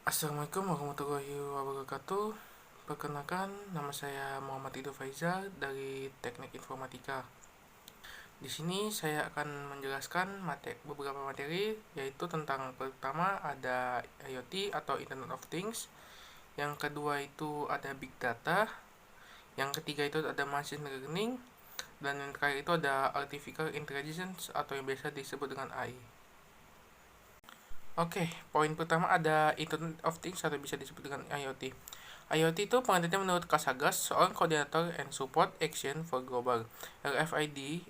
Assalamualaikum warahmatullahi wabarakatuh. Perkenalkan, nama saya Muhammad Ido Faizal dari Teknik Informatika. Di sini saya akan menjelaskan beberapa materi, yaitu tentang pertama ada IoT atau Internet of Things, yang kedua itu ada Big Data, yang ketiga itu ada Machine Learning, dan yang terakhir itu ada Artificial Intelligence atau yang biasa disebut dengan AI. Oke, poin pertama ada Internet of Things atau bisa disebut dengan IoT. IoT itu pengertiannya menurut Kasagas, seorang koordinator and support action for global RFID,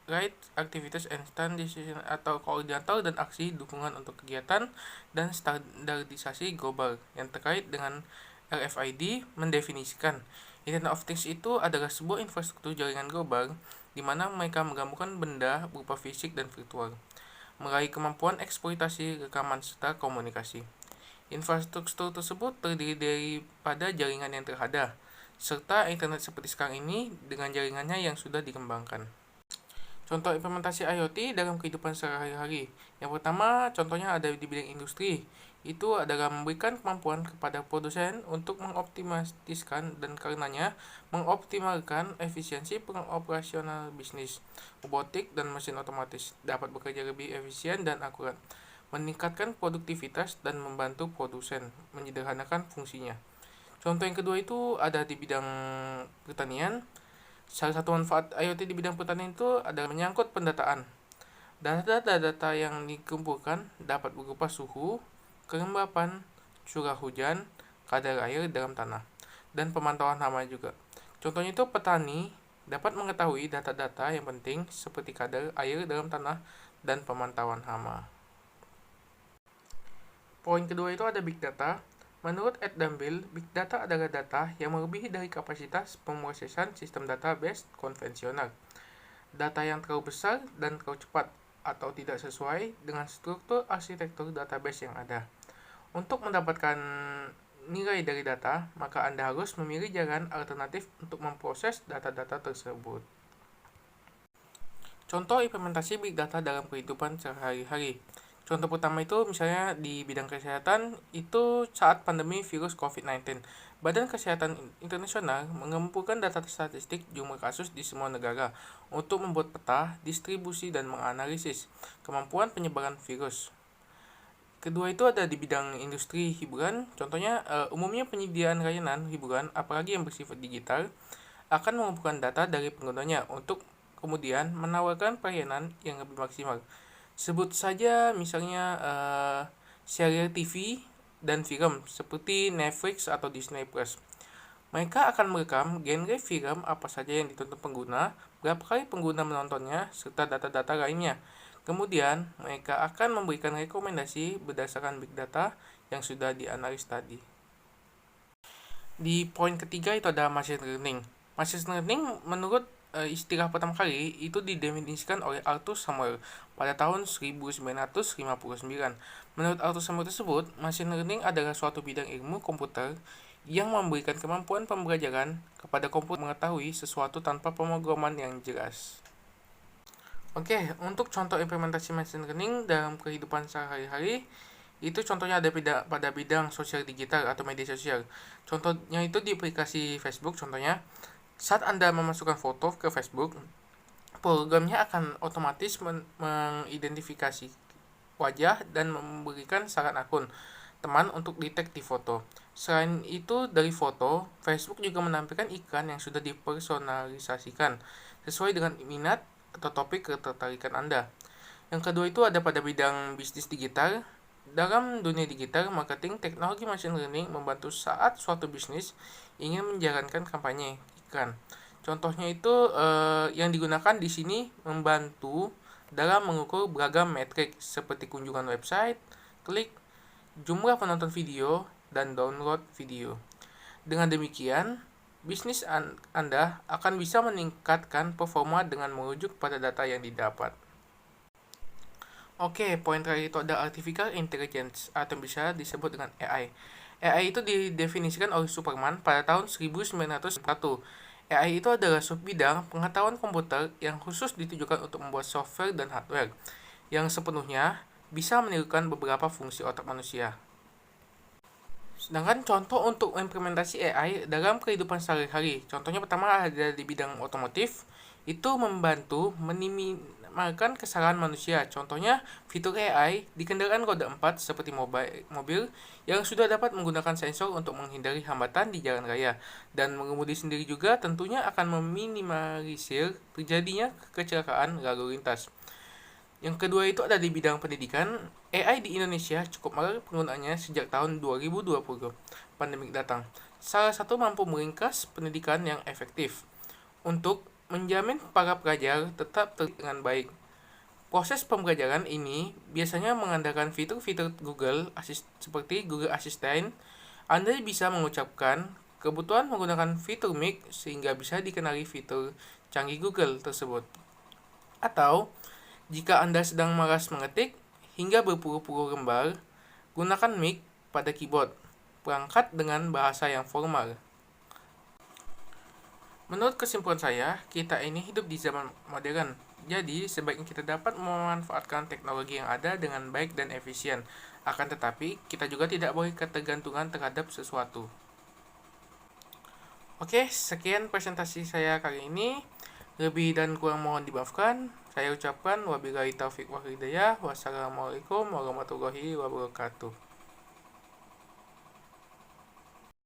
Right Activities and Standardization atau koordinator dan aksi dukungan untuk kegiatan dan standarisasi global yang terkait dengan RFID mendefinisikan Internet of Things itu adalah sebuah infrastruktur jaringan global di mana mereka menggabungkan benda berupa fisik dan virtual meraih kemampuan eksploitasi rekaman serta komunikasi. Infrastruktur tersebut terdiri daripada jaringan yang terhadap, serta internet seperti sekarang ini dengan jaringannya yang sudah dikembangkan. Contoh implementasi IoT dalam kehidupan sehari-hari. Yang pertama, contohnya ada di bidang industri. Itu adalah memberikan kemampuan kepada produsen untuk mengoptimalisasikan dan karenanya mengoptimalkan efisiensi pengoperasional bisnis. Robotik dan mesin otomatis dapat bekerja lebih efisien dan akurat, meningkatkan produktivitas dan membantu produsen menyederhanakan fungsinya. Contoh yang kedua itu ada di bidang pertanian. Salah satu manfaat IoT di bidang pertanian itu adalah menyangkut pendataan. Data-data yang dikumpulkan dapat berupa suhu, kelembapan, curah hujan, kadar air dalam tanah, dan pemantauan hama juga. Contohnya itu petani dapat mengetahui data-data yang penting seperti kadar air dalam tanah dan pemantauan hama. Poin kedua itu ada Big Data. Menurut Ed Dumbill, Big Data adalah data yang melebihi dari kapasitas pemrosesan sistem database konvensional. Data yang terlalu besar dan terlalu cepat atau tidak sesuai dengan struktur arsitektur database yang ada. Untuk mendapatkan nilai dari data, maka Anda harus memilih jalan alternatif untuk memproses data-data tersebut. Contoh implementasi Big Data dalam kehidupan sehari-hari. Contoh pertama itu misalnya di bidang kesehatan itu saat pandemi virus COVID-19. Badan Kesehatan Internasional mengumpulkan data statistik jumlah kasus di semua negara untuk membuat peta, distribusi, dan menganalisis kemampuan penyebaran virus. Kedua itu ada di bidang industri hiburan. Contohnya umumnya penyediaan layanan hiburan, apalagi yang bersifat digital, akan mengumpulkan data dari penggunanya untuk kemudian menawarkan pelayanan yang lebih maksimal. Sebut saja misalnya serial TV dan film seperti Netflix atau Disney Plus. Mereka akan merekam genre film apa saja yang ditonton pengguna, berapa kali pengguna menontonnya, serta data-data lainnya. Kemudian, mereka akan memberikan rekomendasi berdasarkan big data yang sudah dianalisis tadi. Di poin ketiga itu ada machine learning. Machine learning menurut istilah pertama kali itu didefinisikan oleh Arthur Samuel pada tahun 1959. Menurut Arthur Samuel tersebut, machine learning adalah suatu bidang ilmu komputer yang memberikan kemampuan pembelajaran kepada komputer mengetahui sesuatu tanpa pemrograman yang jelas. Oke, untuk contoh implementasi machine learning dalam kehidupan sehari-hari, itu contohnya ada pada bidang sosial digital atau media sosial. Contohnya itu di aplikasi Facebook contohnya. Saat Anda memasukkan foto ke Facebook, programnya akan otomatis mengidentifikasi wajah dan memberikan saran akun teman untuk detek di foto. Selain itu, dari foto, Facebook juga menampilkan iklan yang sudah dipersonalisasikan sesuai dengan minat atau topik ketertarikan Anda. Yang kedua itu ada pada bidang bisnis digital. Dalam dunia digital, marketing teknologi machine learning membantu saat suatu bisnis ingin menjalankan kampanye iklan. Contohnya itu yang digunakan di sini membantu dalam mengukur beragam metrik seperti kunjungan website, klik, jumlah penonton video, dan download video. Dengan demikian, bisnis Anda akan bisa meningkatkan performa dengan merujuk pada data yang didapat. Oke, poin terakhir itu ada Artificial Intelligence atau bisa disebut dengan AI. AI itu didefinisikan oleh Superman pada tahun 1901. AI itu adalah subbidang pengetahuan komputer yang khusus ditujukan untuk membuat software dan hardware yang sepenuhnya bisa menirukan beberapa fungsi otak manusia. Sedangkan contoh untuk implementasi AI dalam kehidupan sehari-hari, contohnya pertama ada di bidang otomotif, itu membantu meminimalkan kesalahan manusia. Contohnya fitur AI di kendaraan roda 4 seperti mobil yang sudah dapat menggunakan sensor untuk menghindari hambatan di jalan raya. Dan mengemudi sendiri juga tentunya akan meminimalisir terjadinya kecelakaan lalu lintas. Yang kedua itu ada di bidang pendidikan. AI di Indonesia cukup marak penggunaannya sejak tahun 2020, pandemik datang. Salah satu mampu meringkas pendidikan yang efektif untuk menjamin para pelajar tetap dengan baik. Proses pembelajaran ini biasanya mengandalkan fitur-fitur Google seperti Google Assistant. Anda bisa mengucapkan kebutuhan menggunakan fitur mic sehingga bisa dikenali fitur canggih Google tersebut. Atau jika Anda sedang malas mengetik hingga berpuluh-puluh lembar, gunakan mic pada keyboard, perangkat dengan bahasa yang formal. Menurut kesimpulan saya, kita ini hidup di zaman modern. Jadi, sebaiknya kita dapat memanfaatkan teknologi yang ada dengan baik dan efisien. Akan tetapi, kita juga tidak boleh ketergantungan terhadap sesuatu. Oke, sekian presentasi saya kali ini. Lebih dan kurang mohon dimaafkan. Saya ucapkan wabillahi taufiq wal hidayah. Wassalamualaikum warahmatullahi wabarakatuh.